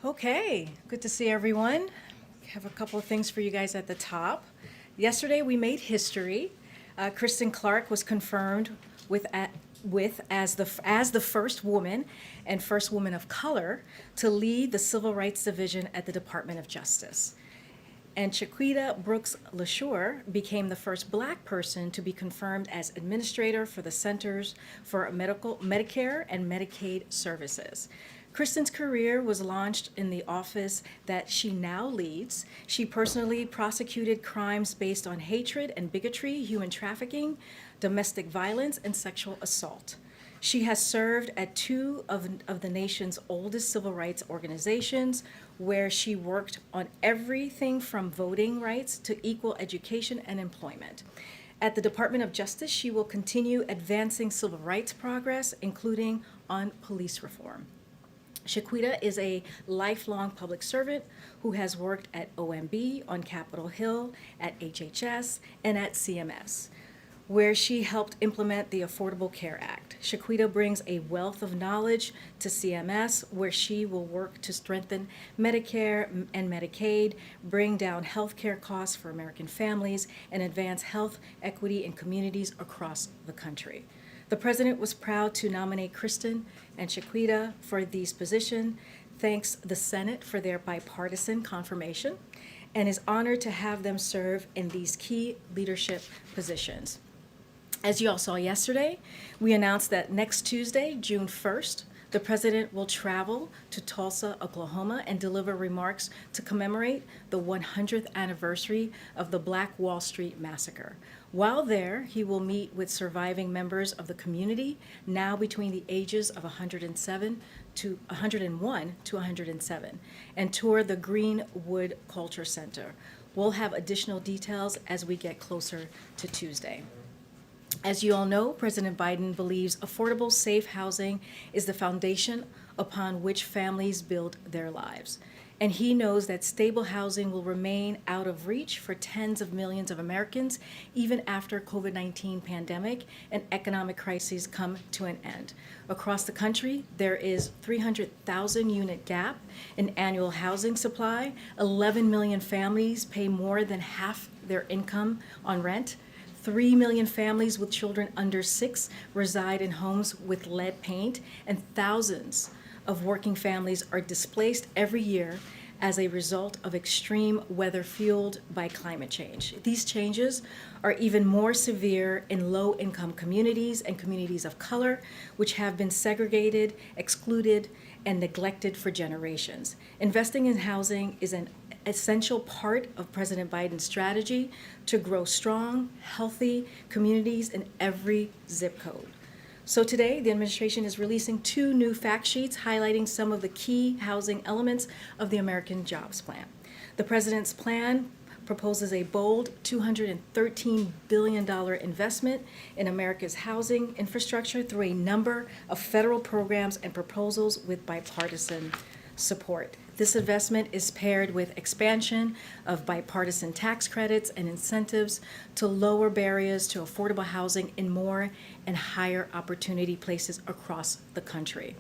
Okay, good to see everyone. Have a couple of things for you guys at the top. Yesterday we made history. Kristen Clark was confirmed as the first woman and first woman of color to lead the Civil Rights Division at the Department of Justice. And Chiquita Brooks LaSure became the first Black person to be confirmed as administrator for the Centers for Medicare and Medicaid Services. Kristen's career was launched in the office that she now leads. She personally prosecuted crimes based on hatred and bigotry, human trafficking, domestic violence, and sexual assault. She has served at two of the nation's oldest civil rights organizations, where she worked on everything from voting rights to equal education and employment. At the Department of Justice, she will continue advancing civil rights progress, including on police reform. Chiquita is a lifelong public servant who has worked at OMB, on Capitol Hill, at HHS, and at CMS, where she helped implement the Affordable Care Act. Chiquita brings a wealth of knowledge to CMS, where she will work to strengthen Medicare and Medicaid, bring down health care costs for American families, and advance health equity in communities across the country. The president was proud to nominate Kristen and Chiquita for these positions, thanks the Senate for their bipartisan confirmation, and is honored to have them serve in these key leadership positions. As you all saw yesterday, we announced that next Tuesday, June 1st, the president will travel to Tulsa, Oklahoma, and deliver remarks to commemorate the 100th anniversary of the Black Wall Street Massacre. While there, he will meet with surviving members of the community, now between the ages of 101 to 107, and tour the Greenwood Culture Center. We'll have additional details as we get closer to Tuesday. As you all know, President Biden believes affordable, safe housing is the foundation upon which families build their lives. And he knows that stable housing will remain out of reach for tens of millions of Americans even after COVID-19 pandemic and economic crises come to an end. Across the country, there is 300,000 unit gap in annual housing supply. 11 million families pay more than half their income on rent. 3 million families with children under 6 reside in homes with lead paint, and thousands of working families are displaced every year as a result of extreme weather fueled by climate change. These changes are even more severe in low-income communities and communities of color, which have been segregated, excluded, and neglected for generations. Investing in housing is an essential part of President Biden's strategy to grow strong, healthy communities in every zip code. So today, the administration is releasing 2 new fact sheets highlighting some of the key housing elements of the American Jobs Plan. The president's plan proposes a bold $213 billion investment in America's housing infrastructure through a number of federal programs and proposals with bipartisan support. This investment is paired with expansion of bipartisan tax credits and incentives to lower barriers to affordable housing in more and higher opportunity places across the country.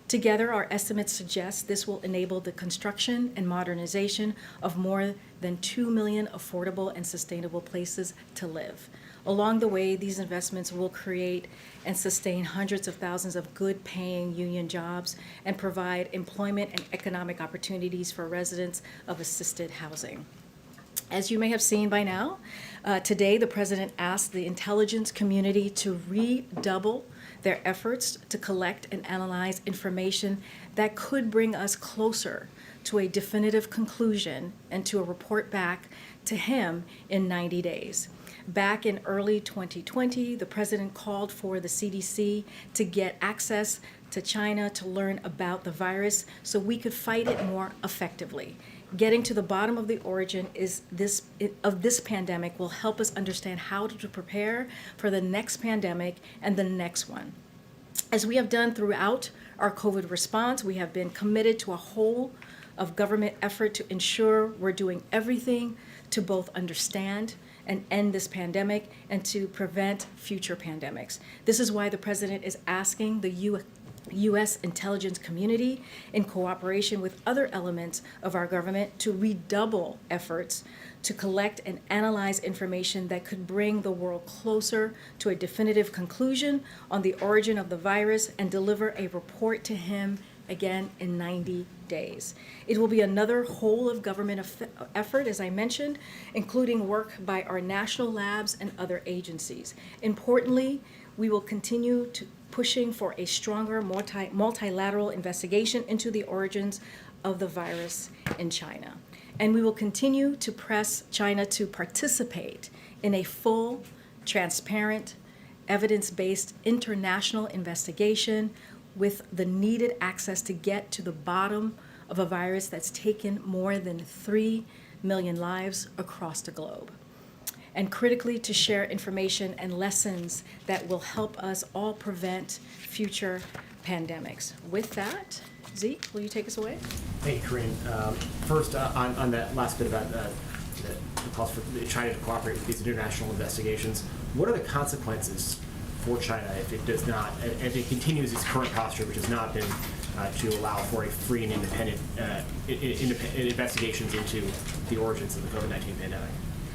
Together, our estimates suggest this will enable the construction and modernization of more than 2 million affordable and sustainable places to live. Along the way, these investments will create and sustain hundreds of thousands of good-paying union jobs and provide employment and economic opportunities for residents of assisted housing. As you may have seen by now, today the president asked the intelligence community to redouble their efforts to collect and analyze information that could bring us closer to a definitive conclusion and to a report back to him in 90 days. Back in early 2020, the president called for the CDC to get access to China to learn about the virus so we could fight it more effectively. Getting to the bottom of the origin of this pandemic will help us understand how to prepare for the next pandemic and the next one. As we have done throughout our COVID response, we have been committed to a whole of government effort to ensure we're doing everything to both understand and end this pandemic and to prevent future pandemics. This is why the president is asking the U.S. intelligence community, in cooperation with other elements of our government, to redouble efforts to collect and analyze information that could bring the world closer to a definitive conclusion on the origin of the virus and deliver a report to him again in 90 days. It will be another whole of government effort, as I mentioned, including work by our national labs and other agencies. Importantly, we will continue to pushing for a stronger multilateral investigation into the origins of the virus in China. And we will continue to press China to participate in a full, transparent, evidence-based international investigation with the needed access to get to the bottom of a virus that's taken more than 3 million lives across the globe. And critically, to share information and lessons that will help us all prevent future pandemics. With that, Zeke, will you take us away? Thank you, Karine. First, on that last bit about the calls for China to cooperate with these international investigations, what are the consequences for China if it does not, if it continues its current posture, which has not been to allow for a free and independent investigations into the origins of the COVID-19 pandemic?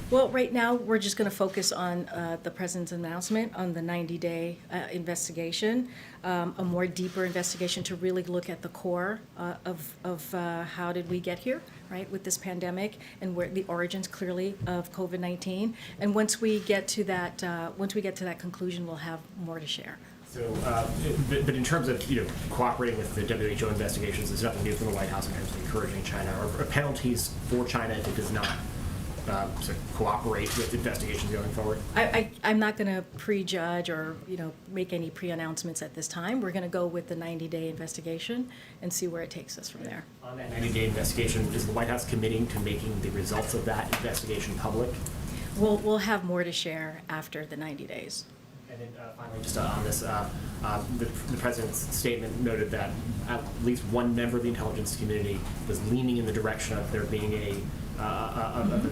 Well, right now, we're just going to focus on the president's announcement on the 90-day investigation, a more deeper investigation to really look at the core of how did we get here, right, with this pandemic, and where the origins clearly of COVID-19. And once we get to that, conclusion, we'll have more to share. So, but in terms of cooperating with the WHO investigations, there's nothing new from the White House in terms of encouraging China or penalties for China if it does not to cooperate with investigations going forward? I'm not going to prejudge or make any pre-announcements at this time. We're going to go with the 90-day investigation and see where it takes us from there. On that 90-day investigation, is the White House committing to making the results of that investigation public? We'll have more to share after the 90 days. And then finally, just on this, the president's statement noted that at least one member of the intelligence community was leaning in the direction of there being a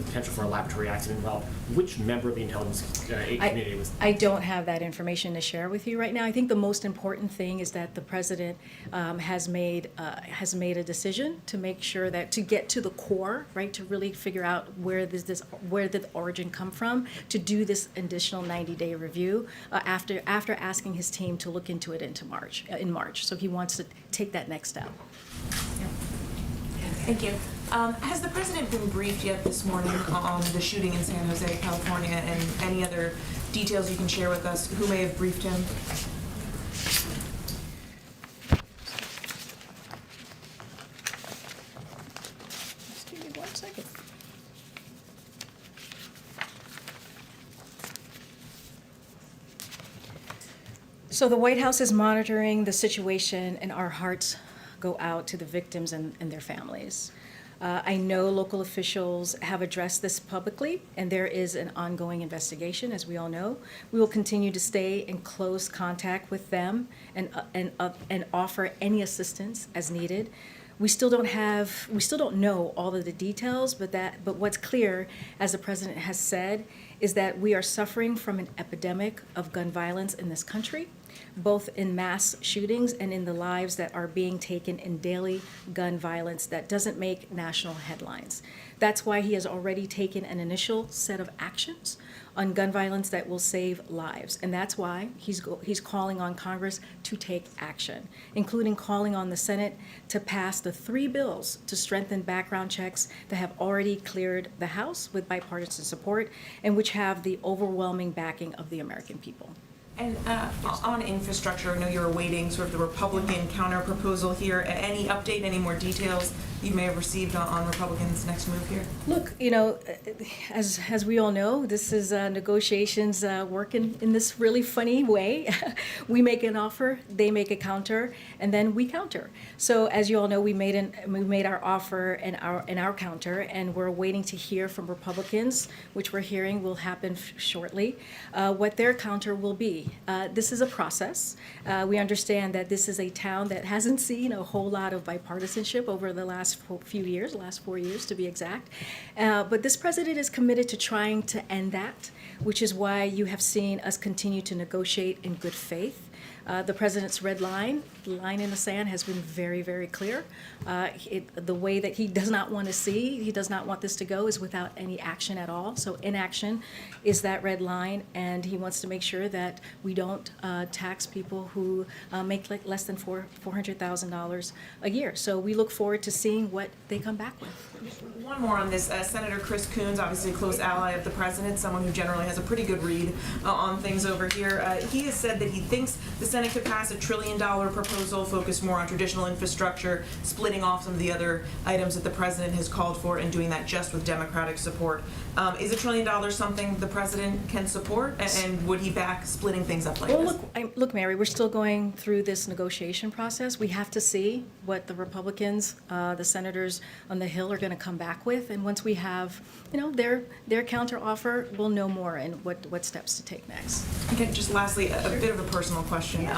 potential for a laboratory accident involved. Which member of the intelligence community was? I don't have that information to share with you right now. I think the most important thing is that the president has made a decision to make sure that to get to the core, right, to really figure out where did the origin come from, to do this additional 90-day review after asking his team to look into it in March. So he wants to take that next step. Yeah. Thank you. Has the president been briefed yet this morning on the shooting in San Jose, California, and any other details you can share with us? Who may have briefed him? Just give me 1 second. So the White House is monitoring the situation, and our hearts go out to the victims and their families. I know local officials have addressed this publicly, and there is an ongoing investigation, as we all know. We will continue to stay in close contact with them and offer any assistance as needed. We still don't know all of the details, but what's clear, as the president has said, is that we are suffering from an epidemic of gun violence in this country, both in mass shootings and in the lives that are being taken in daily gun violence that doesn't make national headlines. That's why he has already taken an initial set of actions on gun violence that will save lives. And that's why he's calling on Congress to take action, including calling on the Senate to pass the 3 bills to strengthen background checks that have already cleared the House with bipartisan support and which have the overwhelming backing of the American people. And on infrastructure, I know you're awaiting sort of the Republican counter-proposal here. Any update, any more details you may have received on Republicans' next move here? Look, as we all know, this is negotiations working in this really funny way. We make an offer, they make a counter, and then we counter. So as you all know, we made our offer and our counter, and we're waiting to hear from Republicans, which we're hearing will happen shortly, what their counter will be. This is a process. We understand that this is a town that hasn't seen a whole lot of bipartisanship over the last few years, the last 4 years to be exact. But this president is committed to trying to end that, which is why you have seen us continue to negotiate in good faith The president's red line in the sand has been very, very clear. The way that he does not want to see, he does not want this to go is without any action at all. So inaction is that red line, and he wants to make sure that we don't tax people who make like less than $400,000 a year. So we look forward to seeing what they come back with. One more on this. Senator Chris Coons, obviously a close ally of the president, someone who generally has a pretty good read on things over here. He has said that he thinks the Senate could pass $1 trillion proposal focused more on traditional infrastructure, splitting off some of the other items that the president has called for, and doing that just with Democratic support. Is $1 trillion something the president can support, and would he back splitting things up like this? Look, Mary, we're still going through this negotiation process. We have to see what the Republicans, the senators on the Hill are going to come back with, and once we have, their counter offer, we'll know more and what steps to take next. Okay, just lastly, a bit of a personal question.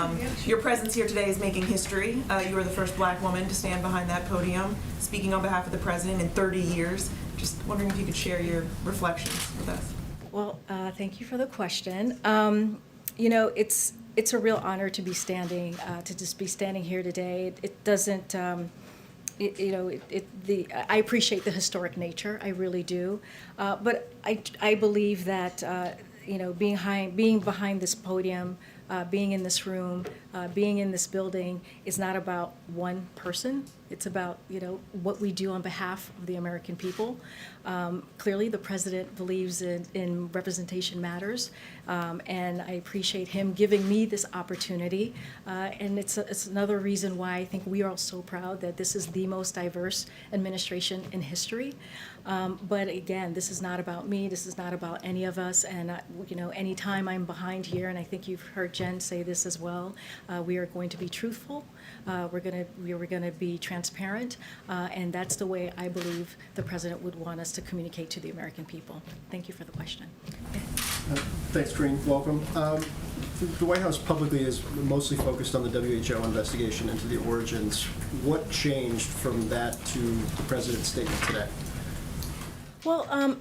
Your presence here today is making history. You are the first Black woman to stand behind that podium, speaking on behalf of the president in 30 years. Just wondering if you could share your reflections with us. Well, thank you for the question. It's a real honor to be standing, to just be standing here today. It doesn't. I appreciate the historic nature, I really do, but I believe that being behind this podium, being in this room, being in this building is not about one person. It's about what we do on behalf of the American people. Clearly, the president believes in representation matters, and I appreciate him giving me this opportunity. And it's another reason why I think we are all so proud that this is the most diverse administration in history. But again, this is not about me. This is not about any of us. And anytime I'm behind here, and I think you've heard Jen say this as well, we are going to be truthful. We're going to be transparent, and that's the way I believe the president would want us to communicate to the American people. Thank you for the question. Thanks, Karine. Welcome. The White House publicly is mostly focused on the WHO investigation into the origins. What changed from that to the president's statement today? Well,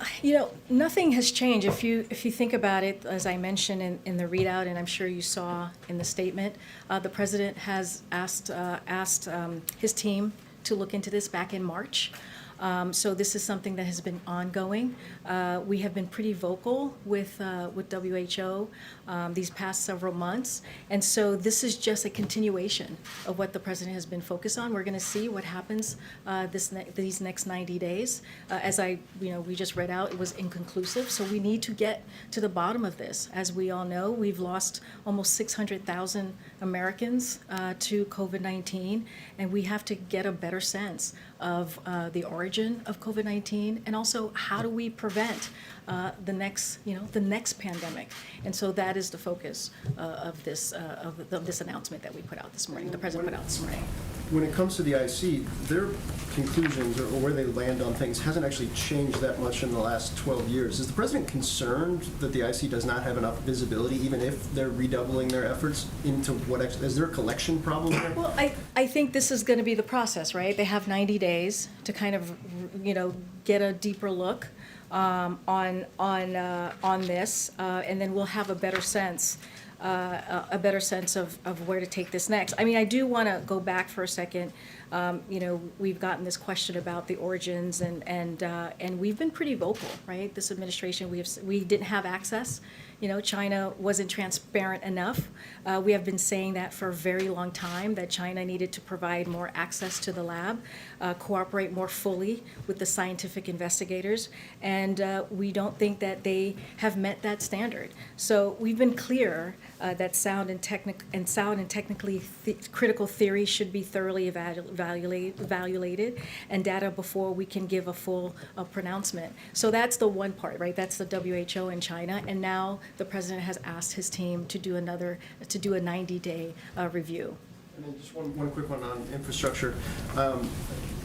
nothing has changed. If you think about it, as I mentioned in the readout, and I'm sure you saw in the statement, the president has asked his team to look into this back in March. So this is something that has been ongoing. We have been pretty vocal with WHO these past several months, and so this is just a continuation of what the president has been focused on. We're going to see what happens these next 90 days. As we just read out, it was inconclusive, so we need to get to the bottom of this. As we all know, we've lost almost 600,000 Americans to COVID-19, and we have to get a better sense of the origin of COVID-19, and also how do we prevent the next pandemic. And so that is the focus of this announcement that we put out this morning. The president put out this morning. When it comes to the IC, their conclusions or where they land on things hasn't actually changed that much in the last 12 years. Is the president concerned that the IC does not have enough visibility, even if they're redoubling their efforts into what? Is there a collection problem there? Well, I think this is going to be the process, right? They have 90 days to kind of, get a deeper look on this, and then we'll have a better sense of where to take this next. I mean, I do want to go back for a second. We've gotten this question about the origins, and we've been pretty vocal, right? This administration, we didn't have access. China wasn't transparent enough. We have been saying that for a very long time, that China needed to provide more access to the lab, cooperate more fully with the scientific investigators, and we don't think that they have met that standard. So we've been clear that sound and technically critical theory should be thoroughly evaluated, and data before we can give a full pronouncement. So that's the one part, right? That's the WHO in China, and now the president has asked his team to do a 90-day review. And then just one quick one on infrastructure.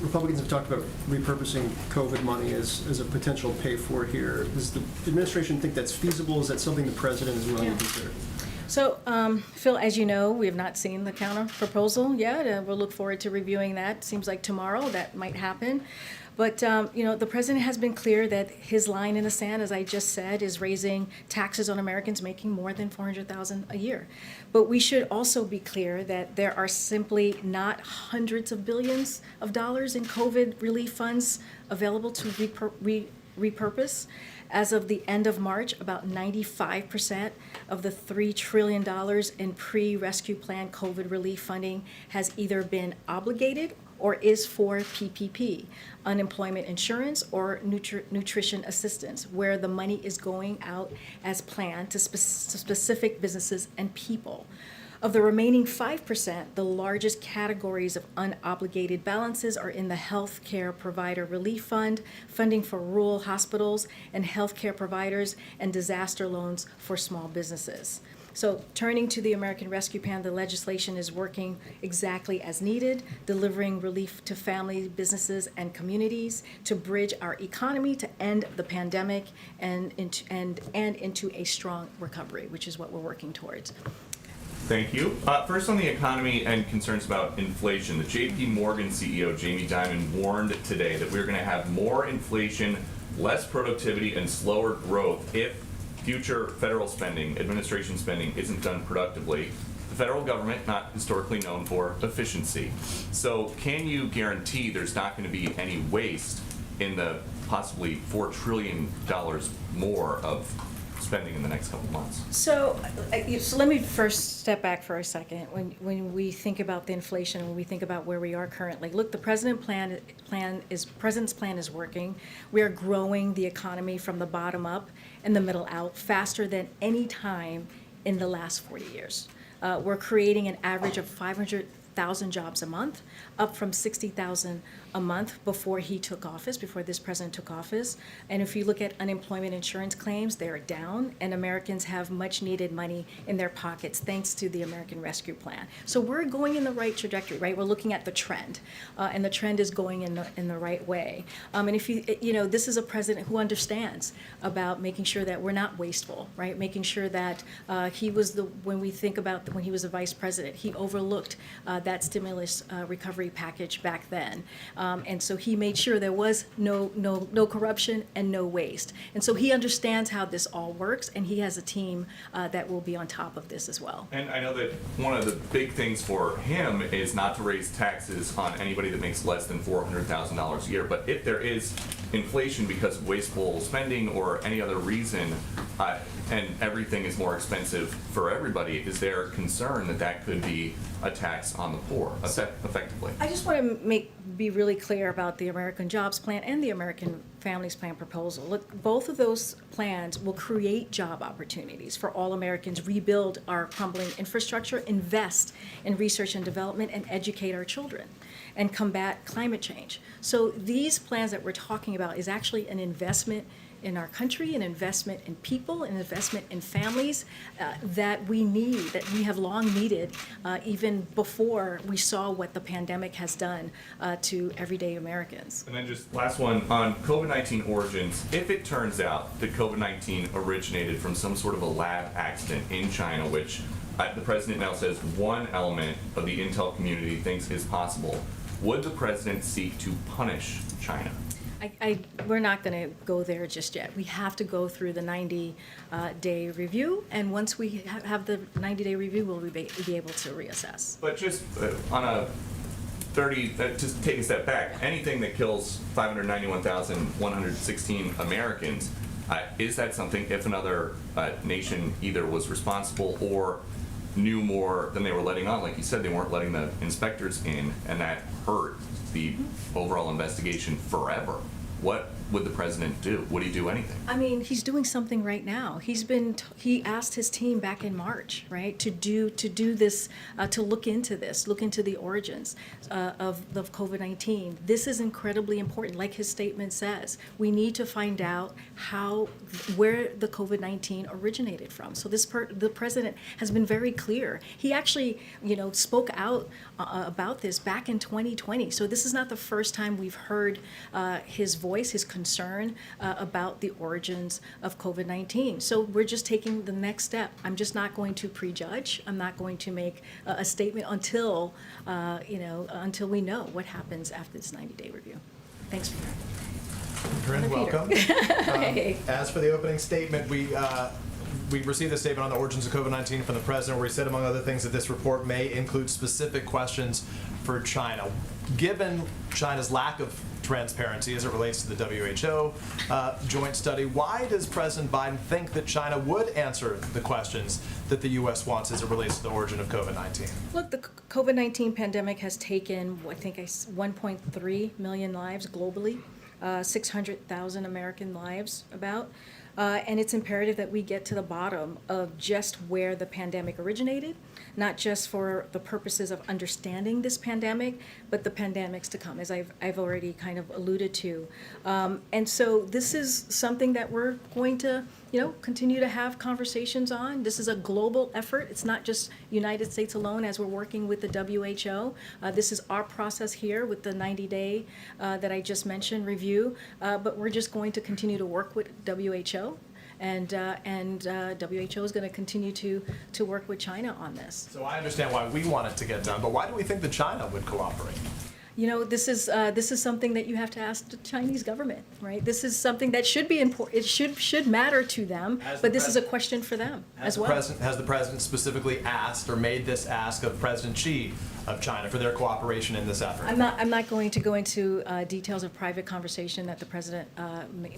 Republicans have talked about repurposing COVID money as a potential pay-for here. Does the administration think that's feasible? Is that something the president is willing to consider? So, Phil, as you know, we have not seen the counter proposal yet. We'll look forward to reviewing that. Seems like tomorrow that might happen. But, the president has been clear that his line in the sand, as I just said, is raising taxes on Americans making more than $400,000 a year. But we should also be clear that there are simply not hundreds of billions of dollars in COVID relief funds available to repurpose. As of the end of March, about 95% of the $3 trillion in pre-rescue plan COVID relief funding has either been obligated or is for PPP, unemployment insurance or nutrition assistance, where the money is going out as planned to specific businesses and people. Of the remaining 5%, the largest categories of unobligated balances are in the Healthcare Provider Relief Fund, funding for rural hospitals and healthcare providers, and disaster loans for small businesses. So turning to the American Rescue Plan, the legislation is working exactly as needed, delivering relief to families, businesses, and communities to bridge our economy to end the pandemic and into a strong recovery, which is what we're working towards. Thank you. First on the economy and concerns about inflation. The JP Morgan CEO, Jamie Dimon, warned today that we're going to have more inflation, less productivity, and slower growth if future federal spending, administration spending, isn't done productively. The federal government, not historically known for efficiency. So can you guarantee there's not going to be any waste in the possibly $4 trillion more of spending in the next couple months? So let me first step back for a second. When we think about the inflation, when we think about where we are currently, look, the president's plan is working. We are growing the economy from the bottom up and the middle out faster than any time in the last 40 years. We're creating an average of 500,000 jobs a month, up from 60,000 a month before this president took office. And if you look at unemployment insurance claims, they are down, and Americans have much needed money in their pockets thanks to the American Rescue Plan. So we're going in the right trajectory, right? We're looking at the trend, and the trend is going in the right way. And if this is a president who understands about making sure that we're not wasteful, right? Making sure that when he was the vice president, he overlooked that stimulus recovery package back then. And so he made sure there was no corruption and no waste. And so he understands how this all works, and he has a team that will be on top of this as well. And I know that one of the big things for him is not to raise taxes on anybody that makes less than $400,000 a year. But if there is inflation because of wasteful spending or any other reason, and everything is more expensive for everybody, is there concern that that could be a tax on the poor, effectively? I just want to be really clear about the American Jobs Plan and the American Families Plan proposal. Look, both of those plans will create job opportunities for all Americans, rebuild our crumbling infrastructure, invest in research and development, and educate our children, and combat climate change. So these plans that we're talking about is actually an investment in our country, an investment in people, an investment in families that we have long needed, even before we saw what the pandemic has done to everyday Americans. And then just last one on COVID-19 origins. If it turns out that COVID-19 originated from some sort of a lab accident in China, which the president now says one element of the intel community thinks is possible, would the president seek to punish China? We're not going to go there just yet. We have to go through the 90-day review, and once we have the 90-day review, we'll be able to reassess. But just on a just take a step back, anything that kills 591,116 Americans, is that something, if another nation either was responsible or knew more than they were letting on, like you said, they weren't letting the inspectors in, and that hurt the overall investigation forever, what would the president do? Would he do anything? I mean, he's doing something right now. He asked his team back in March, right, to do this, to look into the origins of COVID-19. This is incredibly important. Like his statement says, we need to find out where the COVID-19 originated from. So the president has been very clear. He actually, spoke out about this back in 2020. So this is not the first time we've heard his voice, his concern about the origins of COVID-19. So we're just taking the next step. I'm just not going to prejudge. I'm not going to make a statement until we know what happens after this 90-day review. Thanks for that. Karine, Peter. welcome. Hey. As for the opening statement, we received a statement on the origins of COVID-19 from the president, where he said, among other things, that this report may include specific questions for China. Given China's lack of transparency as it relates to the WHO joint study, why does President Biden think that China would answer the questions that the U.S. wants as it relates to the origin of COVID-19? Look, the COVID-19 pandemic has taken, I think, 1.3 million lives globally, 600,000 American lives about. And it's imperative that we get to the bottom of just where the pandemic originated, not just for the purposes of understanding this pandemic, but the pandemics to come, as I've already kind of alluded to. And so this is something that we're going to, continue to have conversations on. This is a global effort. It's not just United States alone as we're working with the WHO. This is our process here with the 90-day that I just mentioned review. But we're just going to continue to work with WHO. And WHO is going to continue to work with China on this. So I understand why we want it to get done, but why do we think that China would cooperate? This is something that you have to ask the Chinese government, right? This is something that should be important. It should matter to them, but this is a question for them as well. Has the president specifically asked or made this ask of President Xi of China for their cooperation in this effort? I'm not going to go into details of private conversation that the president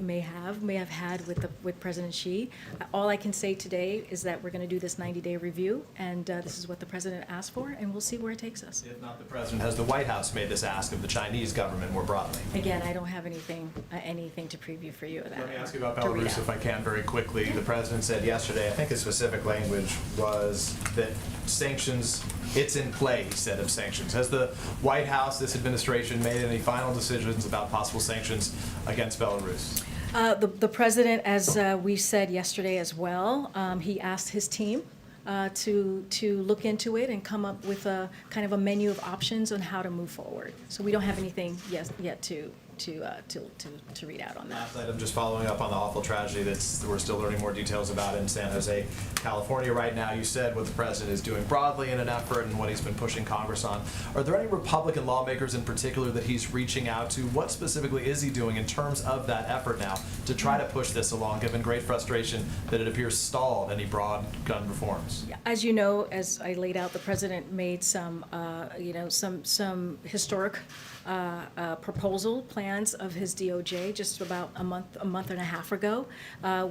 may have had with President Xi. All I can say today is that we're going to do this 90-day review, and this is what the president asked for, and we'll see where it takes us. If not the president, has the White House made this ask of the Chinese government more broadly? Again, I don't have anything to preview for you of that. Let me ask you about to read Belarus, out. if I can, very quickly. The president said yesterday, I think his specific language was that sanctions, it's in play, he said, of sanctions. Has the White House, this administration, made any final decisions about possible sanctions against Belarus? The president, as we said yesterday as well, he asked his team to look into it and come up with a kind of a menu of options on how to move forward. So we don't have anything yet to read out on that. Last item, just following up on the awful tragedy that we're still learning more details about in San Jose, California right now. You said what the president is doing broadly in an effort and what he's been pushing Congress on. Are there any Republican lawmakers in particular that he's reaching out to? What specifically is he doing in terms of that effort now to try to push this along, given great frustration that it appears stalled any broad gun reforms? As you know, as I laid out, the president made some historic proposal plans of his DOJ just about a month and a half ago,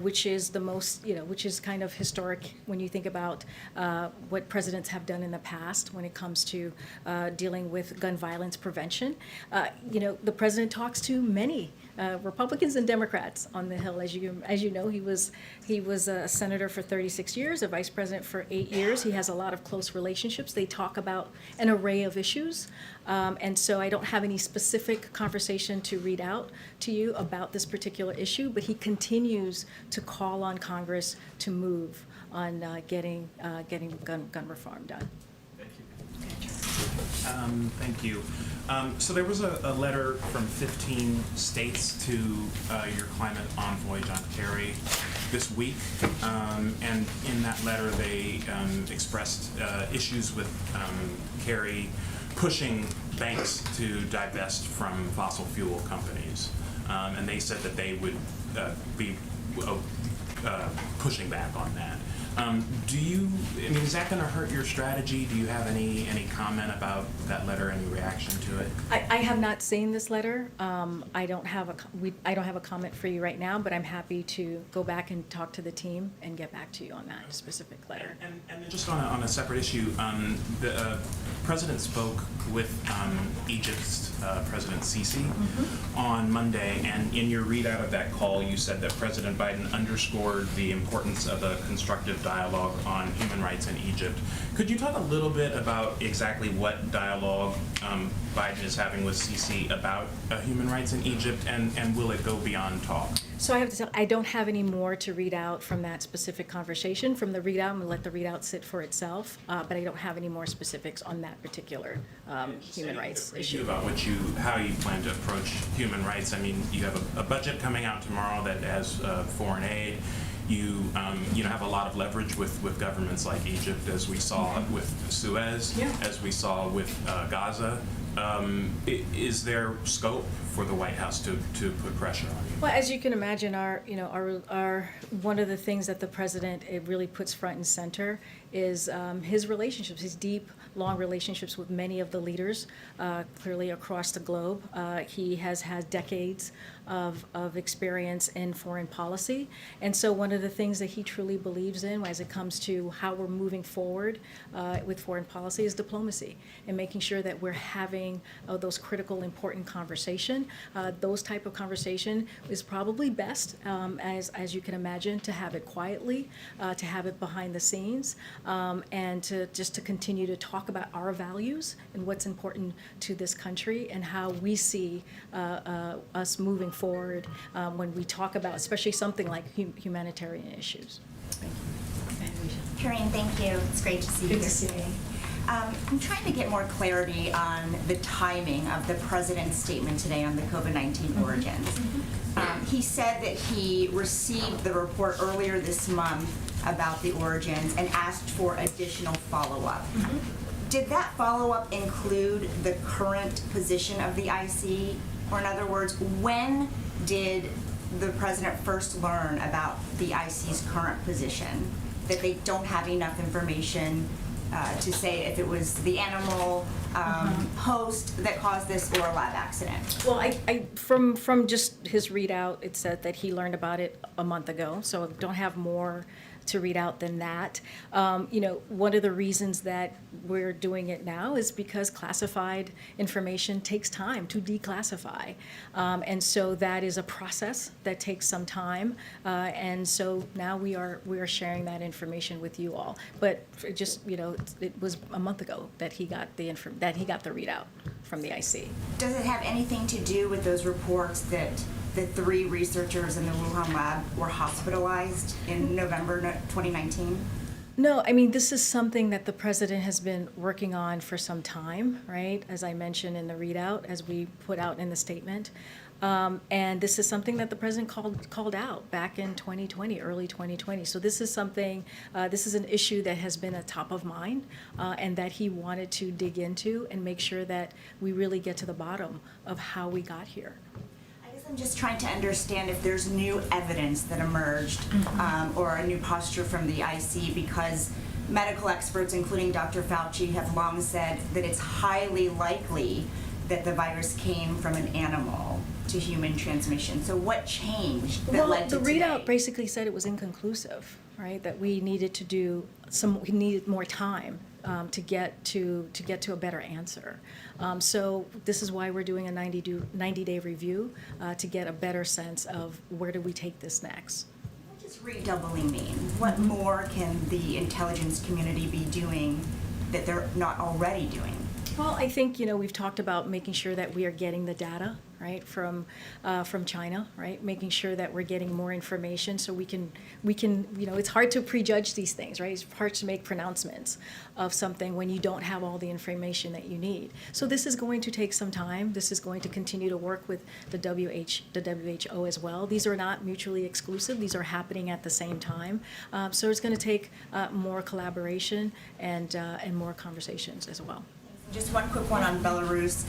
which is the most, which is kind of historic when you think about what presidents have done in the past when it comes to dealing with gun violence prevention. The president talks to many Republicans and Democrats on the Hill. As you know, he was a senator for 36 years, a vice president for 8 years. He has a lot of close relationships. They talk about an array of issues, and so I don't have any specific conversation to read out to you about this particular issue. But he continues to call on Congress to move on getting gun reform done. Thank you. So there was a letter from 15 states to your climate envoy, John Kerry, this week. And in that letter, they expressed issues with Kerry pushing banks to divest from fossil fuel companies. And they said that they would be pushing back on that. Is that going to hurt your strategy? Do you have any comment about that letter, any reaction to it? I have not seen this letter. I don't have a comment for you right now, but I'm happy to go back and talk to the team and get back to you on that specific letter. And just on a separate issue, the president spoke with Egypt's President Sisi on Monday, and in your readout of that call, you said that President Biden underscored the importance of a constructive dialogue on human rights in Egypt. Could you talk a little bit about exactly what dialogue Biden is having with Sisi about human rights in Egypt, and will it go beyond talk? So I have to tell, I don't have any more to read out from that specific conversation. From the readout, I'm going to let the readout sit for itself, but I don't have any more specifics on that particular human rights issue. About how you plan to approach human rights. I mean, you have a budget coming out tomorrow that has foreign aid. You have a lot of leverage with governments like Egypt, as we saw with Suez, as we saw with Gaza. Is there scope for the White House to put pressure on you? Well, as you can imagine, our one of the things that the president really puts front and center is his relationships, his deep, long relationships with many of the leaders, clearly across the globe. He has had decades of experience in foreign policy, and so one of the things that he truly believes in as it comes to how we're moving forward with foreign policy is diplomacy and making sure that we're having those critical, important conversation. Those type of conversation is probably best, as you can imagine, to have it quietly, to have it behind the scenes, and to continue to talk about our values and what's important to this country and how we see us moving forward when we talk about, especially something like humanitarian issues. Thank you. Karine, thank you. It's great to see you Good here to see you. today. I'm trying to get more clarity on the timing of the president's statement today on the COVID-19 origins. He said that he received the report earlier this month about the origins and asked for additional follow-up. Did that follow-up include the current position of the IC? Or in other words, when did the president first learn about the IC's current position, that they don't have enough information to say if it was the animal host that caused this or a lab accident? Well, from just his readout, it said that he learned about it a month ago, so I don't have more to read out than that. One of the reasons that we're doing it now is because classified information takes time to declassify. And so that is a process that takes some time. And so now we are sharing that information with you all. But it was a month ago that he got the readout from the IC. Does it have anything to do with those reports that the 3 researchers in the Wuhan lab were hospitalized in November 2019? No, I mean, this is something that the president has been working on for some time, right? As I mentioned in the readout, as we put out in the statement. And this is something that the president called out back in 2020, early 2020. So this is something, this is an issue that has been a top of mind and that he wanted to dig into and make sure that we really get to the bottom of how we got here. I'm just trying to understand if there's new evidence that emerged or a new posture from the IC, because medical experts, including Dr. Fauci, have long said that it's highly likely that the virus came from an animal to human transmission. So what changed that led to today? The readout today? basically said it was inconclusive, right? That we needed to do we needed more time to get to a better answer. So this is why we're doing a 90-day review to get a better sense of where do we take this next. What does redoubling mean? What more can the intelligence community be doing that they're not already doing? Well, I think, we've talked about making sure that we are getting the data, right, from China, right, making sure that we're getting more information so we can, it's hard to prejudge these things, right? It's hard to make pronouncements of something when you don't have all the information that you need. So this is going to take some time. This is going to continue to work with the WHO as well. These are not mutually exclusive. These are happening at the same time. So it's going to take more collaboration and more conversations as well. Just one quick one on Belarus.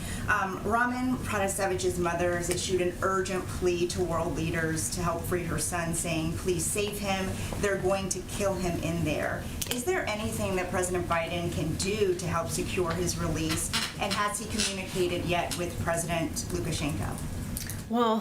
Roman Protasevich's mother has issued an urgent plea to world leaders to help free her son, saying, please save him. They're going to kill him in there. Is there anything that President Biden can do to help secure his release? And has he communicated yet with President Lukashenko? Well,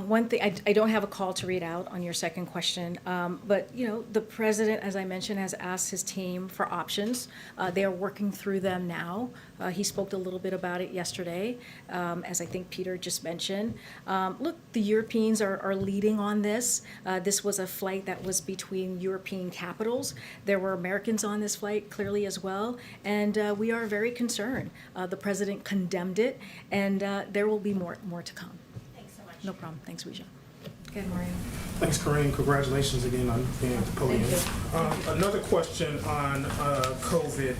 one thing, I don't have a call to read out on your second question, but, the president, as I mentioned, has asked his team for options. They are working through them now. He spoke a little bit about it yesterday, as I think Peter just mentioned. Look, the Europeans are leading on this. This was a flight that was between European capitals. There were Americans on this flight, clearly, as well, and we are very concerned. The president condemned it, and there will be more to come. No problem. Thanks, Ouija. Go ahead, Mario. Thanks, Karine. Congratulations again on being at the podium. Thank you. Another question on COVID.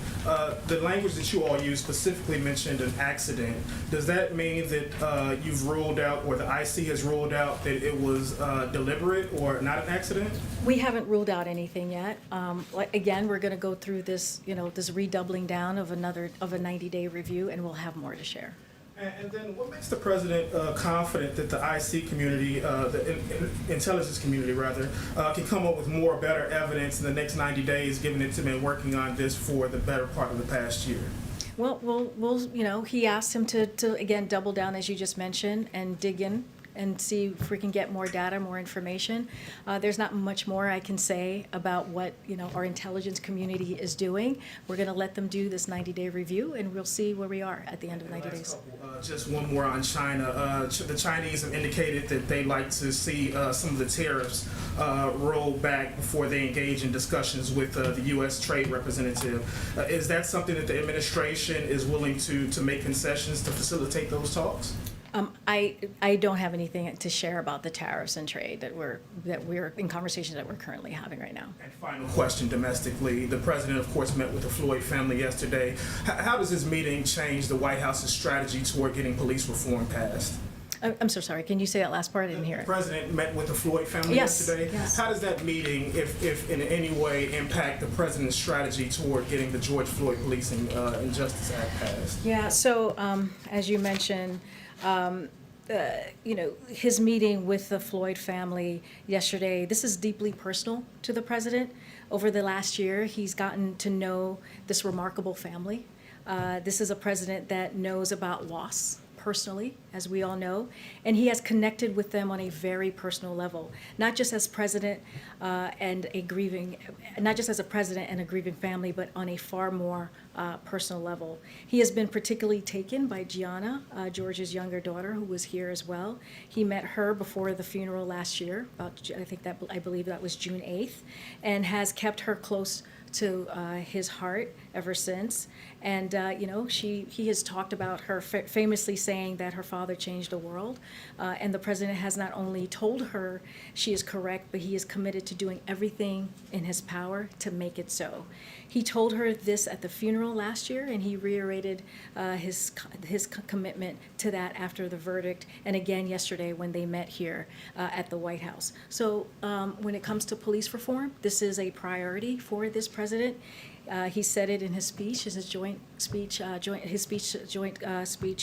The language that you all used specifically mentioned an accident. Does that mean that you've ruled out, or the IC has ruled out, that it was deliberate or not an accident? We haven't ruled out anything yet. Again, we're going to go through this, this redoubling down of a 90-day review, and we'll have more to share. And then what makes the president confident that the IC community, intelligence community rather, can come up with more better evidence in the next 90 days, given it's been working on this for the better part of the past year? Well, he asked him to again, double down, as you just mentioned, and dig in and see if we can get more data, more information. There's not much more I can say about what, our intelligence community is doing. We're gonna let them do this 90-day review, and we'll see where we are at the end of 90 days. Just one more on China. The Chinese have indicated that they like to see some of the tariffs rolled back before they engage in discussions with the U.S. trade representative. Is that something that the administration is willing to make concessions to facilitate those talks? I don't have anything to share about the tariffs and trade that we're in conversations that we're currently having right now. And final question domestically. The president, of course, met with the Floyd family yesterday. How does this meeting change the White House's strategy toward getting police reform passed? I'm so sorry. Can you say that last part? I didn't hear The it. president met with the Floyd family Yes, yesterday. yes. How does that meeting, if in any way, impact the president's strategy toward getting the George Floyd Policing Injustice Act passed? Yeah, so as you mentioned, his meeting with the Floyd family yesterday, this is deeply personal to the president. Over the last year, he's gotten to know this remarkable family. This is a president that knows about loss personally, as we all know, and he has connected with them on a very personal level, not just as president and a grieving family, but on a far more personal level. He has been particularly taken by Gianna, George's younger daughter, who was here as well. He met her before the funeral last year, I believe that was June 8th, and has kept her close to his heart ever since. And he has talked about her famously saying that her father changed the world, and the president has not only told her she is correct, but he is committed to doing everything in his power to make it so. He told her this at the funeral last year, and he reiterated his commitment to that after the verdict, and again yesterday when they met here at the White House. So when it comes to police reform, this is a priority for this president. He said it in his speech, in joint speech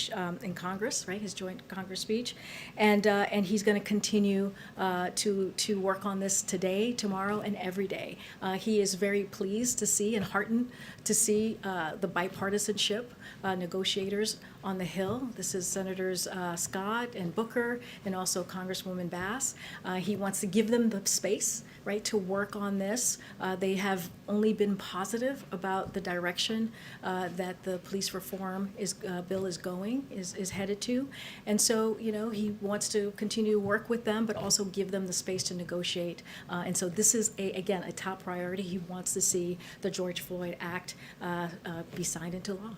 in Congress, right? His joint Congress speech, and he's going to continue to work on this today, tomorrow, and every day. He is very pleased to see and heartened to see the bipartisanship negotiators on the Hill. This is Senators Scott and Booker, and also Congresswoman Bass. He wants to give them the space, right, to work on this. They have only been positive about the direction that the police reform bill is headed to, and so he wants to continue to work with them, but also give them the space to negotiate. And so this is again a top priority. He wants to see the George Floyd Act be signed into law.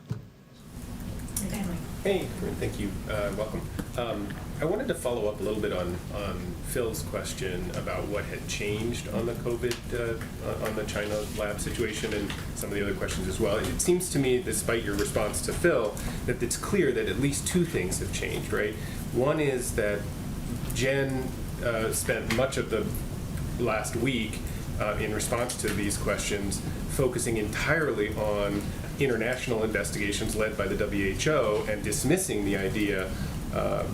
Okay, Mike. Hey, Karine, thank you. Welcome. I wanted to follow up a little bit on Phil's question about what had changed on the COVID, on the China lab situation, and some of the other questions as well. It seems to me, despite your response to Phil, that it's clear that at least two things have changed, right? One is that Jen spent much of the last week in response to these questions focusing entirely on international investigations led by the WHO and dismissing the idea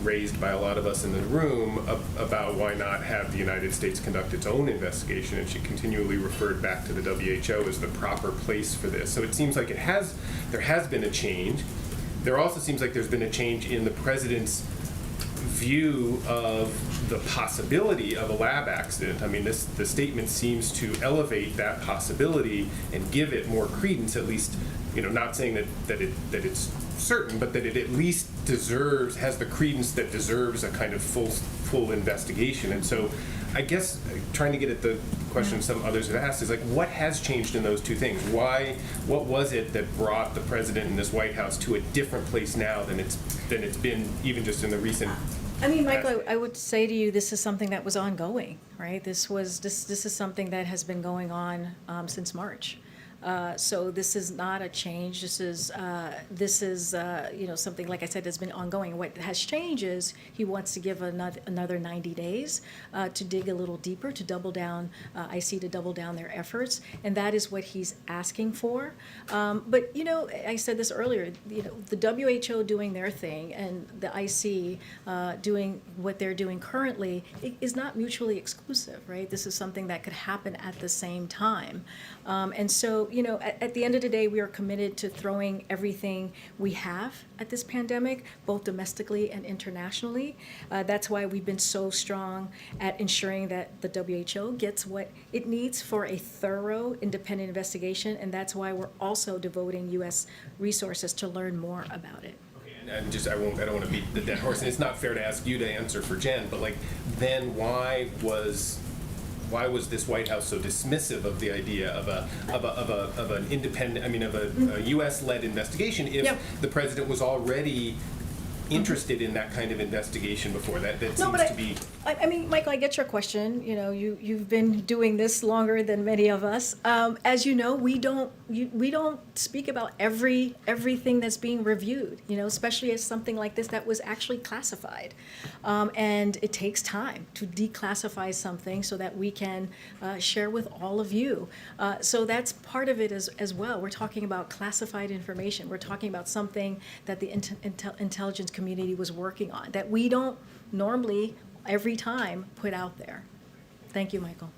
raised by a lot of us in the room about why not have the United States conduct its own investigation, and she continually referred back to the WHO as the proper place for this. So it seems like there has been a change. There also seems like there's been a change in the president's view of the possibility of a lab accident. I mean, the statement seems to elevate that possibility and give it more credence, at least, not saying that it's certain, but that it at least has the credence that deserves a kind of full investigation. And so I guess trying to get at the question some others have asked is like, what has changed in those two things? What was it that brought the president and this White House to a different place now than it's been even just in the recent? I mean, Michael, I would say to you, this is something that was ongoing, right? This is something that has been going on since March. So this is not a change. This is something, like I said, that's been ongoing. What has changed is he wants to give another 90 days to dig a little deeper, to double down, IC to double down their efforts, and that is what he's asking for. But I said this earlier. The WHO doing their thing and the IC doing what they're doing currently is not mutually exclusive, right? This is something that could happen at the same time. And so, at the end of the day, we are committed to throwing everything we have at this pandemic, both domestically and internationally. That's why we've been so strong at ensuring that the WHO gets what it needs for a thorough, independent investigation, and that's why we're also devoting U.S. resources to learn more about it. And I don't want to beat the dead horse, and it's not fair to ask you to answer for Jen, but then why was this White House so dismissive of the idea of an independent, a U.S.-led investigation if the president was already interested in that kind of investigation before? That seems to be. Michael, I get your question. You've been doing this longer than many of us. As you know, we don't speak about everything that's being reviewed. Especially as something like this that was actually classified, and it takes time to declassify something so that we can share with all of you. So that's part of it as well. We're talking about classified information. We're talking about something that the intelligence community was working on that we don't normally every time put out there. Thank you, Michael.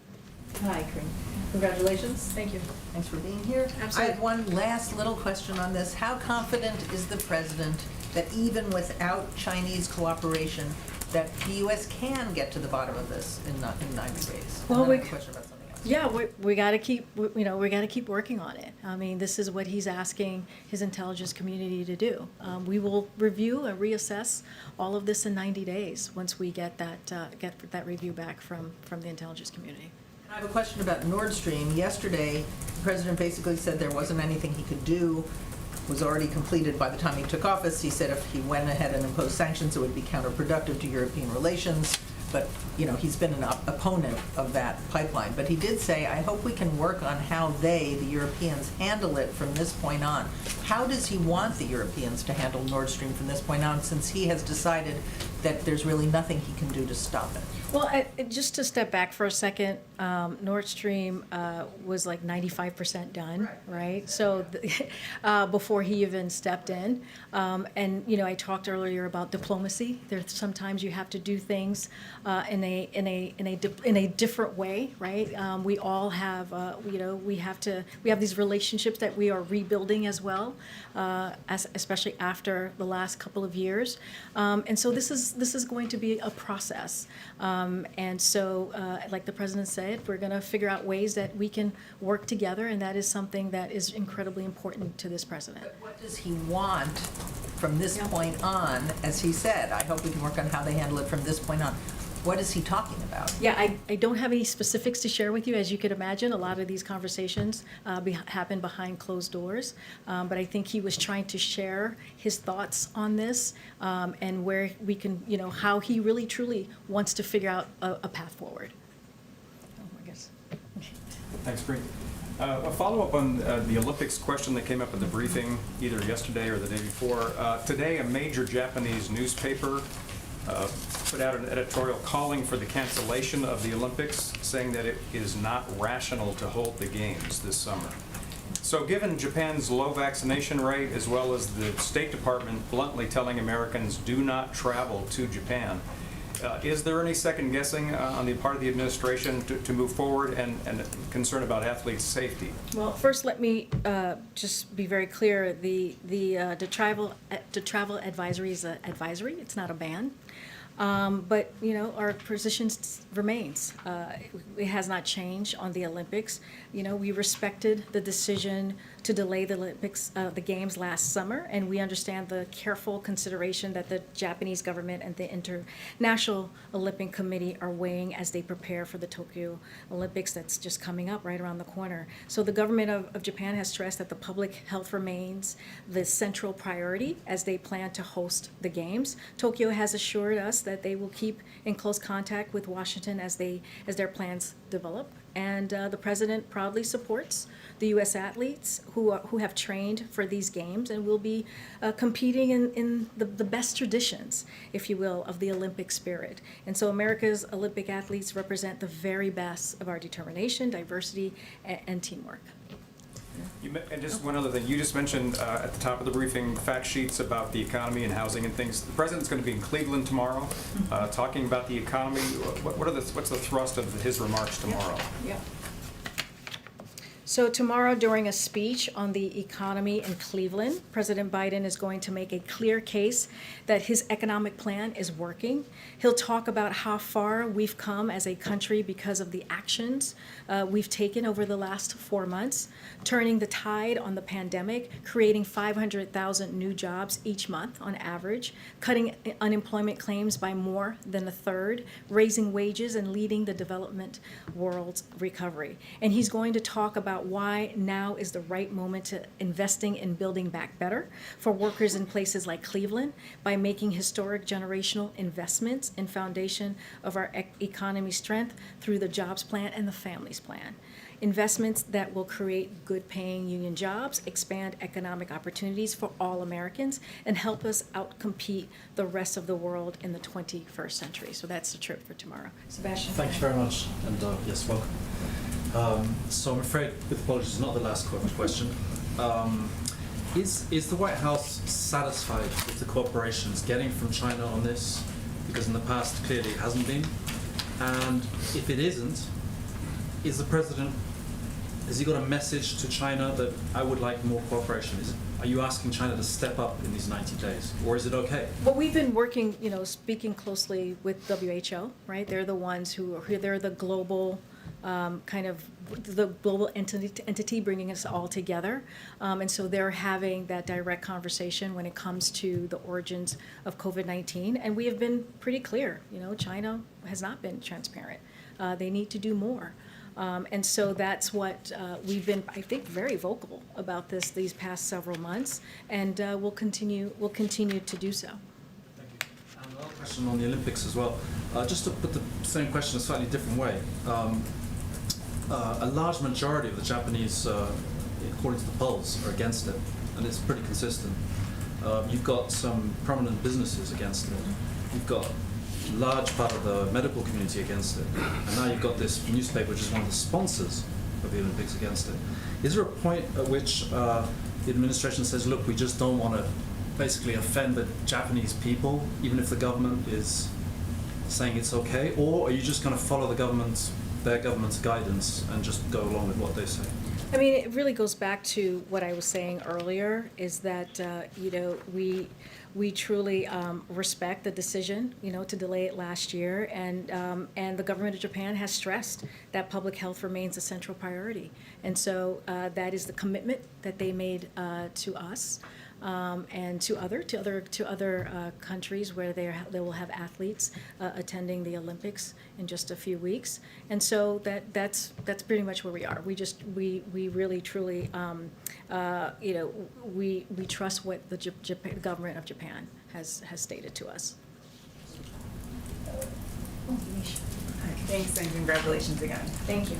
Hi, Karine. Congratulations. Thank you. Thanks for being here. Absolutely. I have one last little question on this. How confident is the president that even without Chinese cooperation, that the U.S. can get to the bottom of this in 90 days? Well, And then I have a question about something else. Yeah, we got to keep working on it. This is what he's asking his intelligence community to do. We will review and reassess all of this in 90 days once we get that review back from the intelligence community. I have a question about Nord Stream. Yesterday, the president basically said there wasn't anything he could do. It was already completed by the time he took office. He said if he went ahead and imposed sanctions, it would be counterproductive to European relations. But, he's been an opponent of that pipeline. But he did say, I hope we can work on how the Europeans, handle it from this point on. How does he want the Europeans to handle Nord Stream from this point on, since he has decided that there's really nothing he can do to stop it? Well, just to step back for a second, Nord Stream was like 95% done, right? So before he even stepped in, and I talked earlier about diplomacy. There's sometimes you have to do things in a different way, right? We all have we have these relationships that we are rebuilding as well, especially after the last couple of years, and so this is going to be a process. And so, like the president said, we're going to figure out ways that we can work together, and that is something that is incredibly important to this president. But what does he want from this point on? As he said, I hope we can work on how they handle it from this point on. What is he talking about? Yeah, I don't have any specifics to share with you. As you could imagine, a lot of these conversations happen behind closed doors. But I think he was trying to share his thoughts on this and where we can, how he really truly wants to figure out a path forward. I guess. Thanks, Karine. A follow-up on the Olympics question that came up in the briefing either yesterday or the day before. Today, a major Japanese newspaper put out an editorial calling for the cancellation of the Olympics, saying that it is not rational to hold the games this summer. So given Japan's low vaccination rate, as well as the State Department bluntly telling Americans do not travel to Japan, is there any second guessing on the part of the administration to move forward and concern about athletes' safety? Well, first, let me just be very clear. The travel advisory is an advisory. It's not a ban. But our position remains. It has not changed on the Olympics. We respected the decision to delay the Olympics, the games last summer, and we understand the careful consideration that the Japanese government and the International Olympic Committee are weighing as they prepare for the Tokyo Olympics that's just coming up right around the corner. So the government of Japan has stressed that the public health remains the central priority as they plan to host the games. Tokyo has assured us that they will keep in close contact with Washington as their plans develop. And the president proudly supports the U.S. athletes who have trained for these games and will be competing in the best traditions, if you will, of the Olympic spirit. And so America's Olympic athletes represent the very best of our determination, diversity, and teamwork. And just one other thing, you just mentioned at the top of the briefing fact sheets about the economy and housing and things. The president's going to be in Cleveland tomorrow, talking about the economy. What's the thrust of his remarks tomorrow? Yeah. So tomorrow, during a speech on the economy in Cleveland, President Biden is going to make a clear case that his economic plan is working. He'll talk about how far we've come as a country because of the actions we've taken over the last 4 months, turning the tide on the pandemic, creating 500,000 new jobs each month on average, cutting unemployment claims by more than a third, raising wages, and leading the development world's recovery. And he's going to talk about why now is the right moment to investing in building back better for workers in places like Cleveland by making historic generational investments in foundation of our economy strength through the jobs plan and the families plan. Investments that will create good paying union jobs, expand economic opportunities for all Americans, and help us outcompete the rest of the world in the 21st century. So that's the trip for tomorrow. Sebastian. Thank you very much, and yes, welcome. So I'm afraid, with apologies, not the last question. Is the White House satisfied with the cooperation it's getting from China on this? Because in the past, clearly it hasn't been. And if it isn't, is the president, has he got a message to China that I would like more cooperation? Are you asking China to step up in these 90 days, or is it okay? Well, we've been working, speaking closely with WHO, right? They're the ones they're the global the global entity bringing us all together. And so they're having that direct conversation when it comes to the origins of COVID-19. And we have been pretty clear, China has not been transparent. They need to do more. And so that's what we've been, I think, very vocal about these past several months, and we'll continue to do so. Thank you. And another question on the Olympics as well. Just to put the same question a slightly different way. A large majority of the Japanese, according to the polls, are against it, and it's pretty consistent. You've got some prominent businesses against it. You've got a large part of the medical community against it, and now you've got this newspaper, which is one of the sponsors of the Olympics, against it. Is there a point at which the administration says, look, we just don't want to basically offend the Japanese people, even if the government is saying it's okay, or are you just going to follow their government's guidance and just go along with what they say? I mean, it really goes back to what I was saying earlier, is that, we truly respect the decision, to delay it last year, and the government of Japan has stressed that public health remains a central priority. And so that is the commitment that they made to us. And to other countries where they will have athletes attending the Olympics in just a few weeks, and so that's pretty much where we are. We really truly we trust what the government of Japan has stated to us. Thanks and congratulations again. Thank you.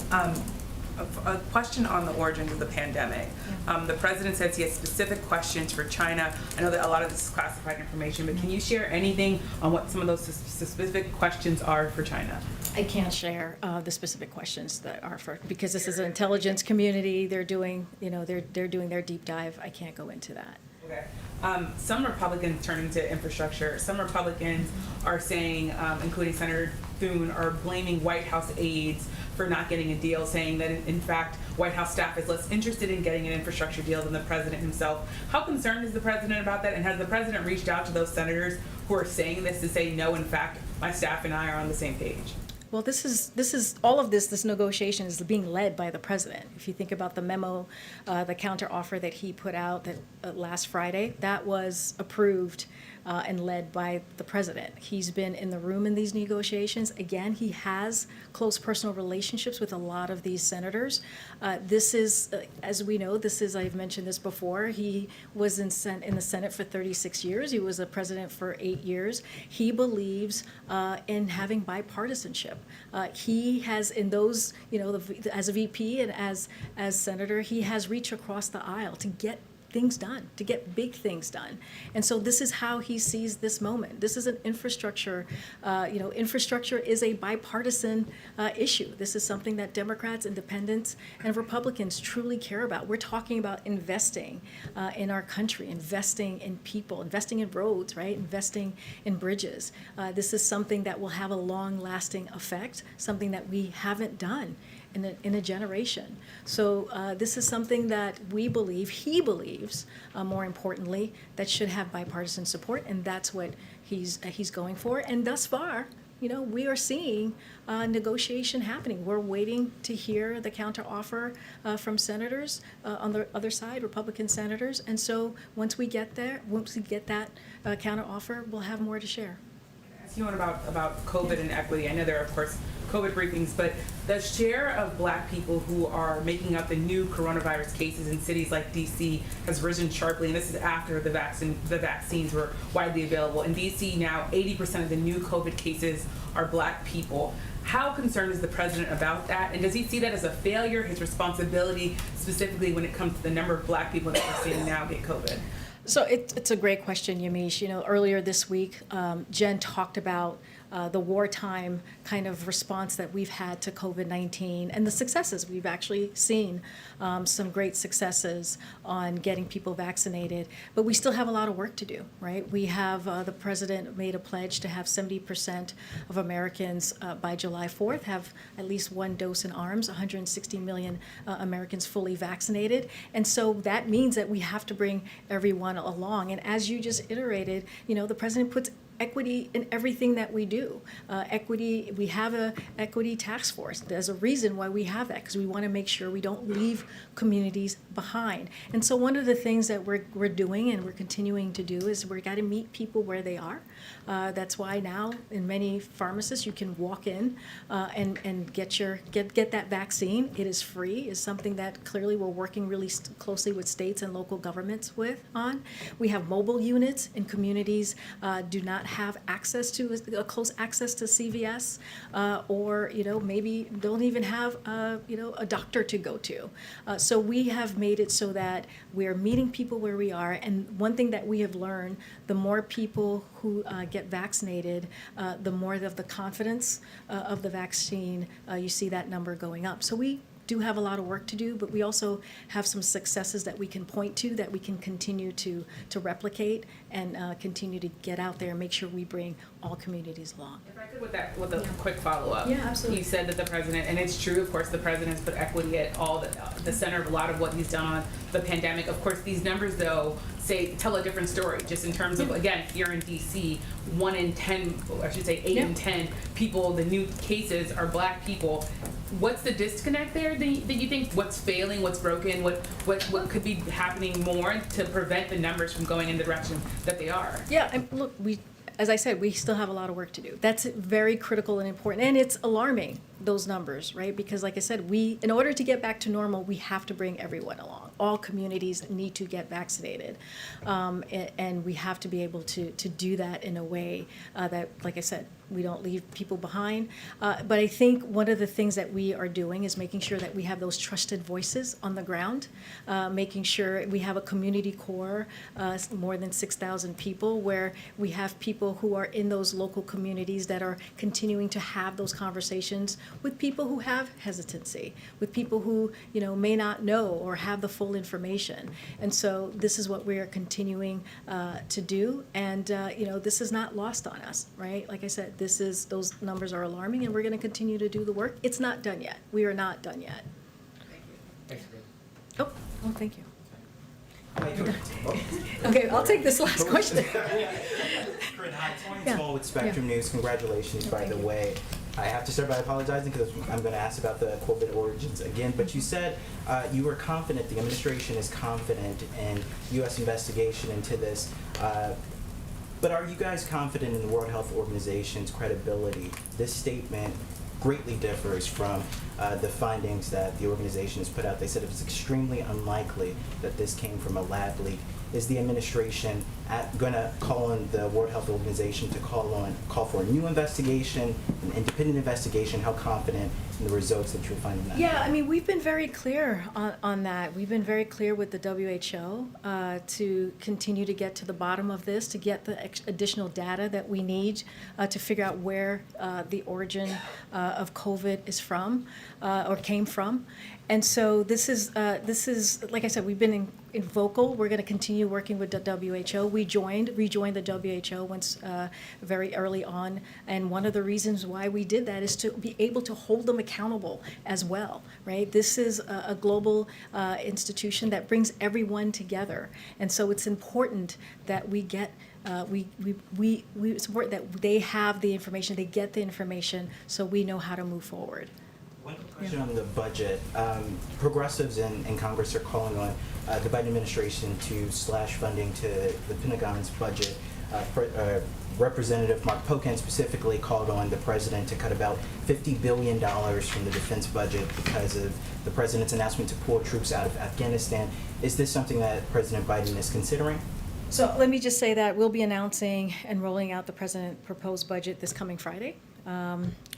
A question on the origins of the pandemic. The president says he has specific questions for China. I know that a lot of this is classified information, but can you share anything on what some of those specific questions are for China? I can't share the specific questions that are because this is an intelligence community. They're doing, they're doing their deep dive. I can't go into that. Okay. Some Republicans turning to infrastructure. Some Republicans are saying, including Senator Thune, are blaming White House aides for not getting a deal, saying that in fact White House staff is less interested in getting an infrastructure deal than the president himself. How concerned is the president about that? And has the president reached out to those senators who are saying this to say, no, in fact, my staff and I are on the same page? Well, this is all of this negotiation is being led by the president. If you think about the memo, the counter offer that he put out that last Friday, that was approved and led by the president. He's been in the room in these negotiations. Again, he has close personal relationships with a lot of these senators. This is, as we know, I've mentioned this before, he was in the Senate for 36 years. He was a president for 8 years. He believes in having bipartisanship. He has, in those, as a VP and as senator, he has reached across the aisle to get things done, to get big things done. And so this is how he sees this moment. This is an infrastructure, infrastructure is a bipartisan issue. This is something that Democrats, Independents, and Republicans truly care about. We're talking about investing in our country, investing in people, investing in roads, right? Investing in bridges. This is something that will have a long-lasting effect, something that we haven't done in a generation. So this is something that we believe, he believes, more importantly, that should have bipartisan support, and that's what he's going for. And thus far, we are seeing negotiation happening. We're waiting to hear the counteroffer from senators on the other side, Republican senators. And so once we get that counteroffer, we'll have more to share. Ask you about COVID and equity. I know there are, of course, COVID briefings, but the share of Black people who are making up the new coronavirus cases in cities like DC has risen sharply, and this is after the vaccines were widely available. In DC now, 80% of the new COVID cases are Black people. How concerned is the president about that, and does he see that as a failure, his responsibility, specifically when it comes to the number of Black people that we're seeing now get COVID? So it's a great question, Yamiche. Earlier this week, Jen talked about the wartime kind of response that we've had to COVID-19 and the successes. We've actually seen some great successes on getting people vaccinated, but we still have a lot of work to do, right? We have, the president made a pledge to have 70% of Americans by July 4th have at least one dose in arms, 160 million Americans fully vaccinated. And so that means that we have to bring everyone along. And as you just iterated, the president puts equity in everything that we do. Equity, we have a equity task force. There's a reason why we have that, because we want to make sure we don't leave communities behind. And so one of the things that we're doing and we're continuing to do is we've got to meet people where they are. That's why now in many pharmacies you can walk in and get that vaccine. It is free. It's something that clearly we're working really closely with states and local governments on. We have mobile units in communities do not have access to close access to CVS, or maybe don't even have a doctor to go to. So we have made it so that we're meeting people where we are. And one thing that we have learned: the more people who get vaccinated, the more of the confidence of the vaccine. You see that number going up. So we do have a lot of work to do, but we also have some successes that we can point to, that we can continue to replicate and continue to get out there and make sure we bring all communities along. If I could with a quick follow-up. Yeah, absolutely. You said that the president, and it's true, of course, the president's put equity at all the center of a lot of what he's done on the pandemic. Of course, these numbers, though, tell a different story, just in terms of, again, here in DC, 1 in 10, I should say 8 in 10 people, the new cases are Black people. What's the disconnect there that you think? What's failing? What's broken? What could be happening more to prevent the numbers from going in the direction that they are? Yeah, and look, as I said, we still have a lot of work to do. That's very critical and important, and it's alarming, those numbers, right? Because like I said, in order to get back to normal, we have to bring everyone along. All communities need to get vaccinated, and we have to be able to do that in a way that, like I said, we don't leave people behind. But I think one of the things that we are doing is making sure that we have those trusted voices on the ground, making sure we have a community core, more than 6,000 people, where we have people who are in those local communities that are continuing to have those conversations with people who have hesitancy, with people who may not know or have the full information. And so this is what we are continuing to do, and this is not lost on us, right? Like I said, those numbers are alarming, and we're going to continue to do the work. It's not done yet. We are not done yet. Thanks, Karine. Oh, thank you. Okay, I'll take this last question. Karine, hi, Tony Toll with Spectrum News. Congratulations, by the way. I have to start by apologizing because I'm going to ask about the COVID origins again, but you said you were confident, the administration is confident in U.S. investigation into this. But are you guys confident in the World Health Organization's credibility? This statement greatly differs from the findings that the organization has put out. They said it was extremely unlikely that this came from a lab leak. Is the administration going to call on the World Health Organization to call for a new investigation, an independent investigation? How confident in the results that you're finding that? Yeah, I mean, we've been very clear on that. We've been very clear with the WHO to continue to get to the bottom of this, to get the additional data that we need to figure out where the origin of COVID is from or came from. And so this is like I said, we've been in vocal. We're going to continue working with the WHO. We rejoined the WHO once very early on, and one of the reasons why we did that is to be able to hold them accountable as well, right? This is a global institution that brings everyone together, and so it's important that we get. It's important that they have the information, they get the information, so we know how to move forward. One question on the budget. Progressives in Congress are calling on the Biden administration to slash funding to the Pentagon's budget. Representative Mark Pocan specifically called on the president to cut about $50 billion from the defense budget because of the president's announcement to pull troops out of Afghanistan. Is this something that President Biden is considering? So let me just say that we'll be announcing and rolling out the president's proposed budget this coming Friday.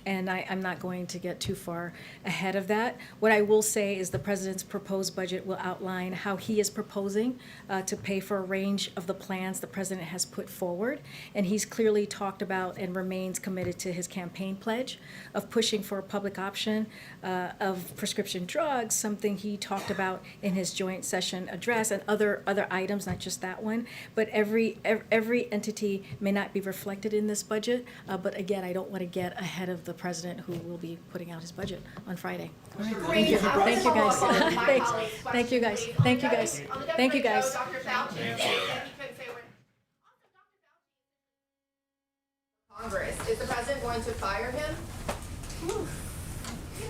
And I'm not going to get too far ahead of that. What I will say is the president's proposed budget will outline how he is proposing to pay for a range of the plans the president has put forward. And he's clearly talked about and remains committed to his campaign pledge of pushing for a public option of prescription drugs, something he talked about in his joint session address, and other items, not just that one. But every entity may not be reflected in this budget. But again, I don't want to get ahead of the president who will be putting out his budget on Friday. All right. Thank you. Thank you, guys. Thanks. Thank you, guys. Thank you, guys. Thank you, guys. Dr. Fauci said he couldn't say what. Congress, is the president going to fire him? Oh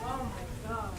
my God.